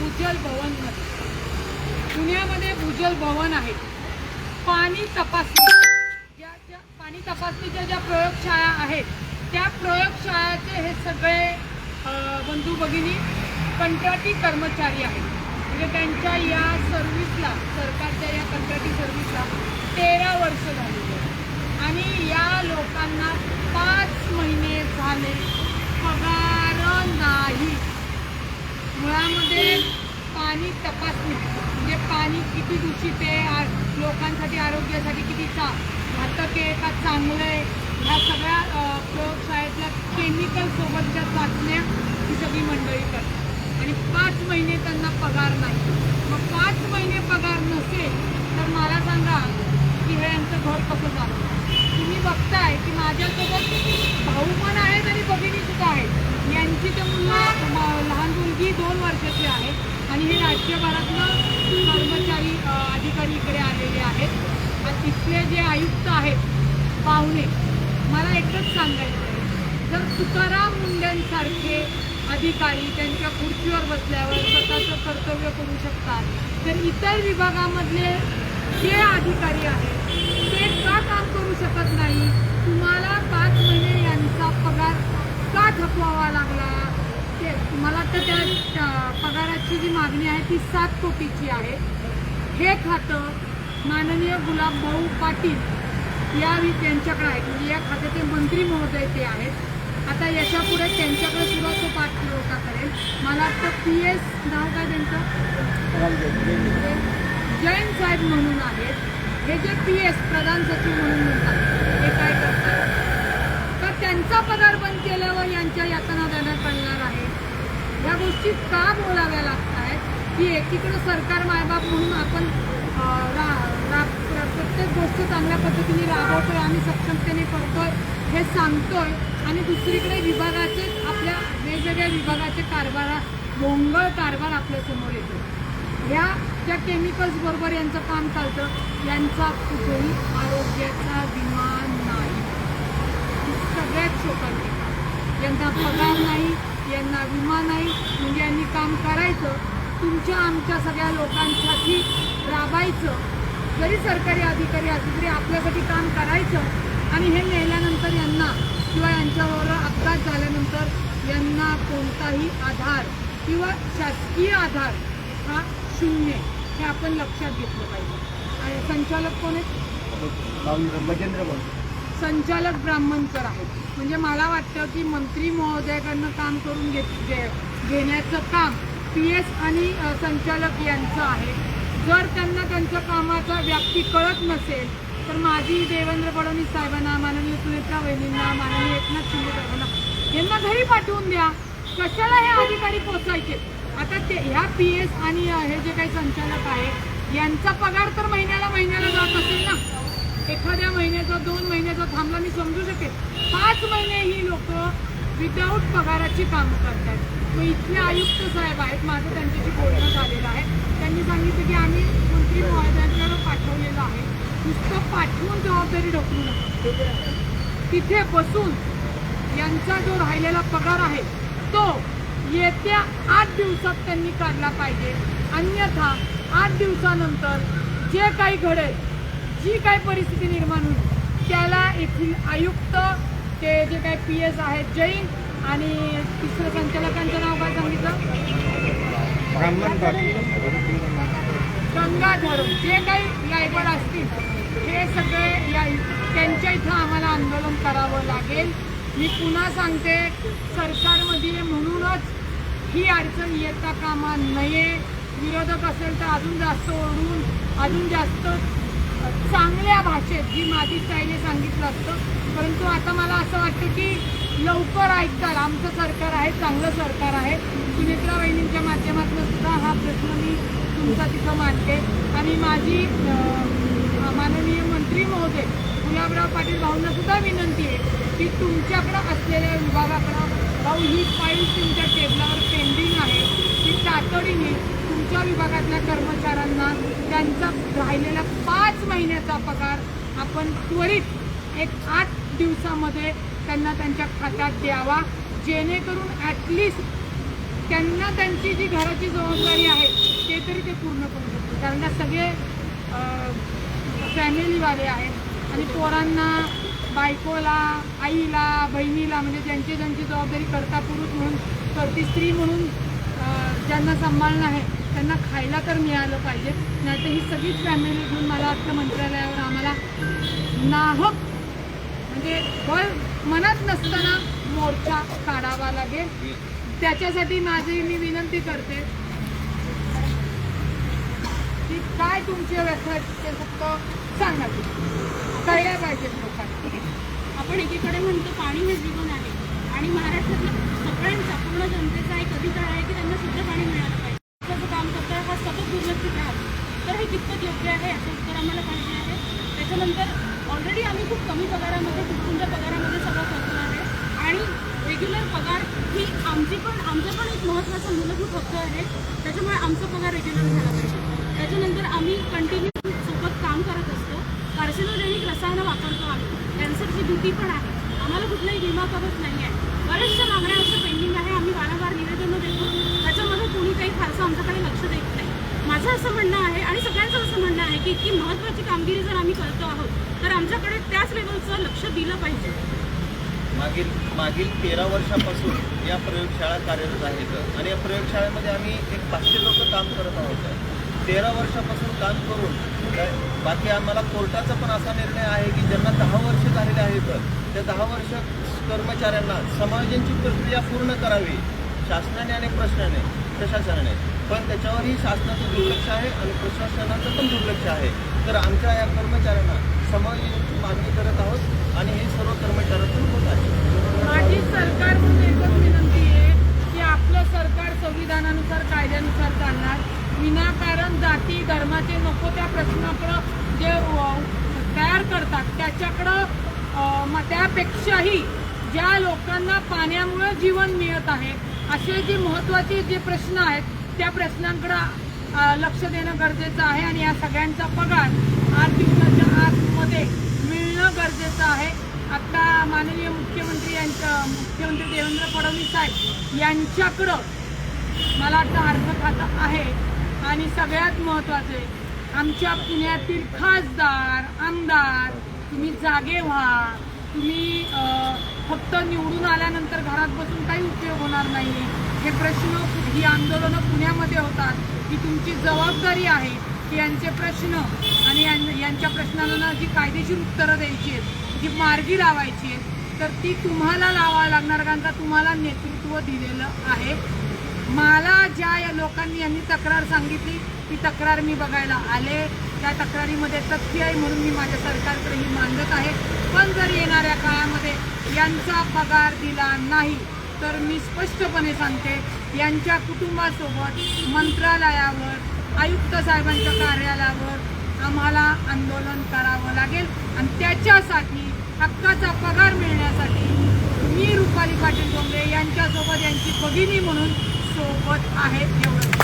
भूजल भवनमध्ये, पुण्यामध्ये भूजल भवन आहे. पाणी तपासणीच्या ज्या प्रयोगशाळा आहेत त्या प्रयोगशाळाचे हे सगळे बंधू भगिनी कंत्राटी कर्मचारी आहेत. म्हणजे त्यांच्या या सर्व्हिसला, सरकारच्या या कंत्राटी सर्व्हिसला 13 वर्ष झालेली आहेत आणि या लोकांना 5 महिने झाले पगार नाही. मुळामध्ये पाणी तपासणी म्हणजे पाणी किती दूषित आहे, लोकांसाठी आरोग्यासाठी किती घातक आहे का चांगलं आहे, ह्या सगळ्या प्रयोगशाळेतल्या केमिकलसोबतच्या चाचण्या ही सगळी मंडळी करतात आणि 5 महिने त्यांना पगार नाही. मग 5 महिने पगार नसेल तर मला सांगा की हे यांचं घर कसं चालतं. तुम्ही बघताय की माझ्यासोबत भाऊ पण आहेत आणि भगिनीसुद्धा आहेत. यांची तर लहान मुलगी 2 वर्षाची आहे आणि हे राज्यभरातलं कर्मचारी अधिकारी इकडे आलेले आहेत. तिथले जे आयुक्त आहेत पाहुणे, मला एकच सांगायचं आहे, जर तुकाराम मुंडेंसारखे अधिकारी त्यांच्या खुर्चीवर बसल्यावर स्वतःचं कर्तव्य करू शकतात तर इतर विभागामधले जे अधिकारी आहेत ते का काम करू शकत नाही. तुम्हाला 5 महिने यांचा पगार का थकवावा लागला. ते मला वाटतं त्या पगाराची जी मागणी आहे ती 7 कोटीची आहे. हे खातं माननीय गुलाबभाऊ पाटील त्यांच्याकडे आहे, म्हणजे या खात्याचे मंत्री महोदय ते आहेत. आता याच्यापुढे त्यांच्याकडे सुद्धा तो पाठपुरावा करेल. मला वाटतं PS नाव काय त्यांचं, जैन साहेब म्हणून आहेत. हे जे PS प्रधान सचिव म्हणून म्हणतात हे काय करतात तर त्यांचा पगार बंद केल्यावर यांच्या यातना देण्यात पडणार आहे. या गोष्टी का बोलाव्या लागत आहेत की एकीकडे सरकार मायबाप म्हणून आपण प्रत्येक गोष्ट चांगल्या पद्धतीने राबवतोय आणि सक्षमतेने करतोय हे सांगतोय आणि दुसरीकडे विभागाचे आपल्या वेगवेगळ्या विभागाचे भोंगळ कारभार आपल्यासमोर येतो. ह्या ज्या केमिकल्स बरोबर यांचं काम चालतं, यांचा कुठेही आरोग्याचा विमा नाही. सगळ्यात छोटा यांना पगार नाही, यांना विमा नाही. म्हणजे यांनी काम करायचं, तुमच्या आमच्या सगळ्या लोकांसाठी राबायचं, जरी सरकारी अधिकारी असले तरी आपल्यासाठी काम करायचं आणि हे नेल्यानंतर यांना किंवा यांच्यावर अपघात झाल्यानंतर यांना कोणताही आधार किंवा शासकीय आधार हा शून्य, हे आपण लक्षात घेतलं पाहिजे. संचालक कोण आहेत? संचालक ब्राह्मणकर आहेत. म्हणजे मला वाटतं की मंत्री महोदयाकडनं काम करून घेण्याचं काम PS आणि संचालक यांचं आहे. जर त्यांना त्यांच्या कामाचा व्याप्ती कळत नसेल तर माझी देवेंद्र फडणवीस साहेबांना, माननीय सुनेत्रा वहिनींना, माननीय एकनाथ शिंदे साहेबांना यांना घरी पाठवून द्या. कशाला हे अधिकारी पोचायचे. आता ते ह्या PS आणि हे जे काही संचालक आहे यांचा पगार तर महिन्याला जात असेल ना. एखाद्या महिन्याचा 2 महिन्याचा थांबला मी समजू शकेल. 5 महिने ही लोक विदाऊट पगाराची कामं करतात. मग इथले आयुक्त साहेब आहेत, माझं त्यांच्याशी बोलणं झालेलं आहे. त्यांनी सांगितलं की आम्ही मंत्री महोदयांकडे पाठवलेलं आहे, नुसतं पाठवून जबाबदारी ढकलू नका. तिथे बसून यांचा जो राहिलेला पगार आहे तो येत्या 8 दिवसात त्यांनी काढला पाहिजे. अन्यथा 8 दिवसानंतर जे काही घडेल, जी काही परिस्थिती निर्माण होईल त्याला येथील आयुक्त, ते जे काही PS आहेत जैन आणि तिसरं संचालकांचं नाव काय सांगितलं, गंगाधर, जे काही गायकवाड असतील हे सगळे त्यांच्या इथं आम्हाला आंदोलन करावं लागेल. मी पुन्हा सांगते, सरकारमध्ये म्हणूनच ही अडचण येता कामा नये. विरोधक असेल तर अजून जास्त ओरडून, अजून जास्त चांगल्या भाषेत जी माझी स्टाईलने सांगितलं असतं. परंतु आता मला असं वाटतं की लवकर ऐकताल. आमचं सरकार आहे, चांगलं सरकार आहे. सुनेत्रा वहिनींच्या माध्यमातून सुद्धा हा प्रश्न मी तुमचा तिथं मांडते आणि माझी माननीय मंत्री महोदय गुलाबराव पाटील भाऊंना सुद्धा विनंती आहे की तुमच्याकडं असलेल्या विभागाकडं भाऊ ही फाईल तुमच्या टेबलावर पेंडिंग आहे, ती तातडीने तुमच्या विभागातल्या कर्मचाऱ्यांना त्यांचा राहिलेला 5 महिन्याचा पगार आपण त्वरित एक 8 दिवसामध्ये त्यांना त्यांच्या खात्यात द्यावा, जेणेकरून ॲटलिस्ट त्यांना त्यांची जी घराची जबाबदारी आहे ते तरी ते पूर्ण करू शकतो, कारण का सगळे फॅमिलीवाले आहेत आणि पोरांना, बायकोला, आईला, बहिणीला, म्हणजे ज्यांची जबाबदारी करता पुरुष म्हणून, करती स्त्री म्हणून ज्यांना सांभाळणं आहे त्यांना खायला तर मिळालं पाहिजे. नाही तर ही सगळीच फॅमिली घेऊन मला वाटतं मंत्रालयावर आम्हाला नाहक म्हणजे बळ मनात नसताना मोर्चा काढावा लागेल. त्याच्यासाठी माझी मी विनंती करते की काय तुमचे व्यथा ते फक्त सांगा, कळल्या पाहिजेत लोकांना. आपण एकीकडे म्हणतो पाणी हे जीवन आहे आणि महाराष्ट्रातल्या सगळ्यांचा पूर्ण जनतेचा एक अधिकार आहे की त्यांना शुद्ध पाणी मिळालं पाहिजे. असं काम करताय हा सतत दुर्लक्षित आहे, तर हे कितपत योग्य आहे याचं उत्तर आम्हाला पाहिजे आहे. त्याच्यानंतर ऑलरेडी आम्ही खूप कमी पगारामध्ये, तुटपुंच्या पगारामध्ये सगळं करतो आहे आणि रेग्युलर पगार ही आमचा पण एक महत्त्वाचा मूलभूत हक्क आहे. त्याच्यामुळे आमचा पगार रेग्युलर झाला पाहिजे. त्याच्यानंतर आम्ही कंटिन्यू सोबत काम करत असतो. कार्सिनोजेनिक रसायनं वापरतो आम्ही, कॅन्सरची भीती पण आहे, आम्हाला कुठलाही विमा कवच नाही आहे. बऱ्याचशा मागण्या आमच्या पेंडिंग आहे, आम्ही वारंवार निवेदनं देतो, त्याच्यामध्ये कोणी काही फारसं आमच्याकडे लक्ष देत नाही. माझं असं म्हणणं आहे आणि सगळ्यांचं असं म्हणणं आहे की इतकी महत्त्वाची कामगिरी जर आम्ही करतो आहोत तर आमच्याकडे त्याच लेवलचं लक्ष दिलं पाहिजे. मागील 13 वर्षापासून या प्रयोगशाळा कार्यरत आहेत आणि या प्रयोगशाळेमध्ये आम्ही एक 500 लोक काम करत आहोत. 13 वर्षापासून काम करून बाकी आम्हाला कोर्टाचा पण असा निर्णय आहे की ज्यांना 10 वर्ष झालेले आहेत त्या 10 वर्ष कर्मचाऱ्यांना समायोजनची प्रक्रिया पूर्ण करावी शासनाने आणि प्रशासनाने. पण त्याच्यावरही शासनाचं दुर्लक्ष आहे आणि प्रशासनाचं पण दुर्लक्ष आहे. तर आमच्या या कर्मचाऱ्यांना समायोजनाची मागणी करत आहोत आणि हे सर्व कर्मचाऱ्यांतून होत आहे. माझी सरकार म्हणून एकच विनंती आहे की आपलं सरकार संविधानानुसार, कायद्यानुसार चालणार. विनाकारण जाती धर्माचे नको त्या प्रश्नाकडं जे तयार करतात त्याच्याकडं त्यापेक्षाही ज्या लोकांना पाण्यामुळे जीवन मिळत आहे असे जे महत्त्वाचे जे प्रश्न आहेत त्या प्रश्नांकडं लक्ष देणं गरजेचं आहे आणि या सगळ्यांचा पगार 8 दिवसाच्या आतमध्ये मिळणं गरजेचं आहे. आता माननीय मुख्यमंत्री देवेंद्र फडणवीस साहेब यांच्याकडं मला वाटतं अर्थ खातं आहे आणि सगळ्यात महत्त्वाचे आमच्या पुण्यातील खासदार, आमदार, तुम्ही जागे व्हा. तुम्ही फक्त निवडून आल्यानंतर घरात बसून काही उपयोग होणार नाही. हे प्रश्न, ही आंदोलनं पुण्यामध्ये होतात, ही तुमची जबाबदारी आहे की यांचे प्रश्न आणि यांच्या प्रश्नांना जी कायदेशीर उत्तरं द्यायची आहेत, जी मार्गी लावायची आहेत, तर ती तुम्हाला लावावी लागणार, कारण का तुम्हाला नेतृत्व दिलेलं आहे. मला ज्या या लोकांनी यांनी तक्रार सांगितली ती तक्रार मी बघायला आले. त्या तक्रारीमध्ये तथ्य आहे म्हणून मी माझ्या सरकारकडे ही मांडत आहे. पण जर येणाऱ्या काळामध्ये यांचा पगार दिला नाही तर मी स्पष्टपणे सांगते यांच्या कुटुंबासोबत मंत्रालयावर, आयुक्त साहेबांच्या कार्यालयावर आम्हाला आंदोलन करावं लागेल आणि त्याच्यासाठी हक्काचा पगार मिळण्यासाठी मी रुपाली पाटील डोंगरे यांच्यासोबत यांची भगिनी म्हणून सोबत आहेत. एवढं